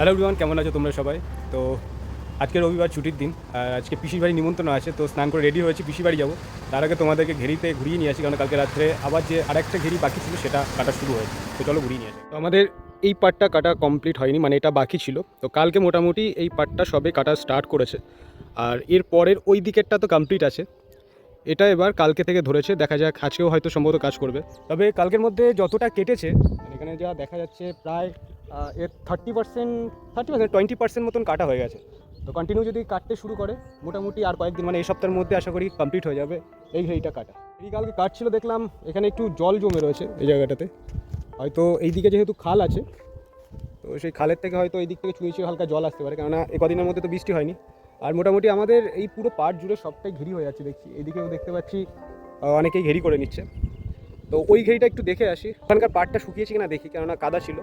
Hello everyone, কেমন আছো তোমরা সবাই? তো আজকে রবিবার, ছুটির দিন। আর আজকে পিসির বাড়ি নিমন্ত্রণ আছে, তো স্নান করে রেডি হয়েছি, পিসির বাড়ি যাবো। তার আগে তোমাদেরকে ঘেরিতে ঘুরিয়ে নিয়ে আসি, কারণ কালকে রাত্রে আবার যে আরেকটা ঘেরি বাকি ছিল সেটা কাটা শুরু হয়েছে। তো চলো ঘুরিয়ে নিয়ে আসি। তো আমাদের এই পার্টটা কাটা কমপ্লিট হয়নি, মানে এটা বাকি ছিল। তো কালকে মোটামুটি এই পার্টটা সবে কাটা স্টার্ট করেছে, আর এর পরের ওই দিকেরটা তো কমপ্লিট আছে। এটা এবার কালকে থেকে ধরেছে, দেখা যাক আজকেও হয়তো সম্ভবত কাজ করবে। তবে কালকের মধ্যে যতটা কেটেছে, মানে এখানে যা দেখা যাচ্ছে প্রায় এর 20% মতন কাটা হয়ে গেছে। তো কন্টিনিউ যদি কাটতে শুরু করে মোটামুটি আর কয়েকদিন, মানে এই সপ্তাহের মধ্যে আশা করি কমপ্লিট হয়ে যাবে এই ঘেরিটা কাটা। এই কালকে কাটছিল, দেখলাম এখানে একটু জল জমে রয়েছে এই জায়গাটাতে। হয়তো এই দিকে যেহেতু খাল আছে, তো সেই খালের থেকে হয়তো এই দিক থেকে ছুঁয়ে ছুঁয়ে হালকা জল আসতে পারে, কেননা এ কদিনের মধ্যে তো বৃষ্টি হয়নি। আর মোটামুটি আমাদের এই পুরো পাড় জুড়ে সবটাই ঘেরি হয়ে যাচ্ছে দেখছি। এইদিকেও দেখতে পাচ্ছি অনেকেই ঘেরি করে নিচ্ছে। তো ওই ঘেরিটা একটু দেখে আসি, ওখানকার পাড়টা শুকিয়েছে কিনা দেখি, কেননা কাদা ছিল।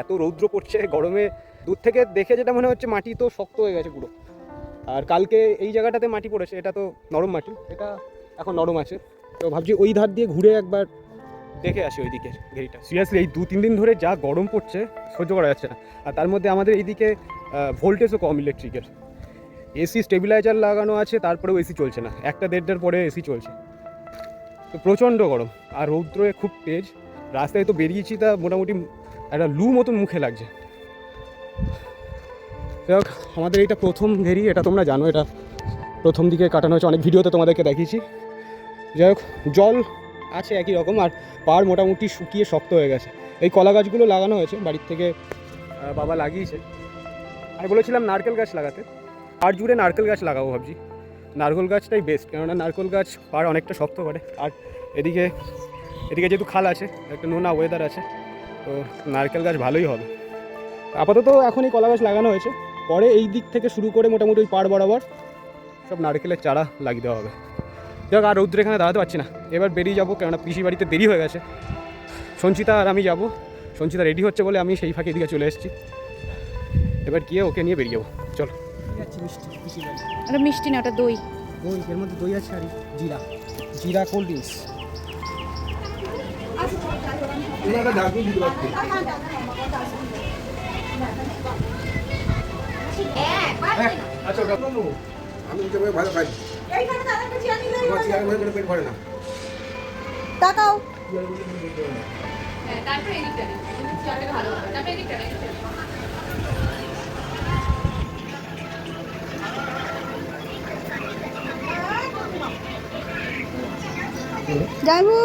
এত রৌদ্র পড়ছে গরমে, দূর থেকে দেখে যেটা মনে হচ্ছে মাটি তো শক্ত হয়ে গেছে পুরো। আর কালকে এই জায়গাটাতে মাটি পড়েছে, এটা তো নরম মাটি, এটা এখন নরম আছে। তো ভাবছি ওই ধার দিয়ে ঘুরে একবার দেখে আসি ওই দিকের ঘেরিটা। সিরিয়াসলি এই 2-3 দিন ধরে যা গরম পড়ছে সহ্য করা যাচ্ছে না। আর তার মধ্যে আমাদের এইদিকে ভোল্টেজও কম ইলেকট্রিকের। এসি স্টেবিলাইজার লাগানো আছে, তারপরেও এসি চলছে না, 1-1.5টার পরে এসি চলছে। তো প্রচণ্ড গরম, আর রৌদ্রে খুব তেজ। রাস্তায় তো বেরিয়েছি, তা মোটামুটি একটা লু মতন মুখে লাগছে। যাই হোক, আমাদের এইটা প্রথম ঘেরি, এটা তোমরা জানো, এটা প্রথম দিকে কাটানো হয়েছে, অনেক ভিডিওতে তোমাদেরকে দেখিয়েছি। যাই হোক, জল আছে একই রকম, আর পাড় মোটামুটি শুকিয়ে শক্ত হয়ে গেছে। এই কলা গাছগুলো লাগানো হয়েছে, বাড়ির থেকে বাবা লাগিয়েছে। আমি বলেছিলাম নারকেল গাছ লাগাতে, পাড় জুড়ে নারকেল গাছ লাগাবো ভাবছি। নারকেল গাছটাই বেস্ট, কেননা নারকেল গাছ পাড় অনেকটা শক্ত করে। আর এদিকে যেহেতু খাল আছে, একটা নোনা ওয়েদার আছে, তো নারকেল গাছ ভালোই হবে। আপাতত এখন এই কলা গাছ লাগানো হয়েছে, পরে এই দিক থেকে শুরু করে মোটামুটি ওই পাড় বরাবর সব নারকেলের চারা লাগিয়ে দেওয়া হবে। যাক, আর রৌদ্রে এখানে দাঁড়াতে পারছি না, এবার বেরিয়ে যাবো, কেননা পিসি বাড়িতে দেরি হয়ে গেছে। সঞ্চিতা আর আমি যাবো, সঞ্চিতা রেডি হচ্ছে বলে আমি সেই ফাঁকে এদিকে চলে এসেছি। এবার গিয়ে ওকে নিয়ে বেরিয়ে যাবো, চলো। ওটা মিষ্টি না, ওটা দই। দই, এর মধ্যে দই আছে আর জিরা কোল্ড ড্রিঙ্কস। আচ্ছা, ওটা আমি ভালো খাই। পেট ভরে না। তাকাও। যাইবো।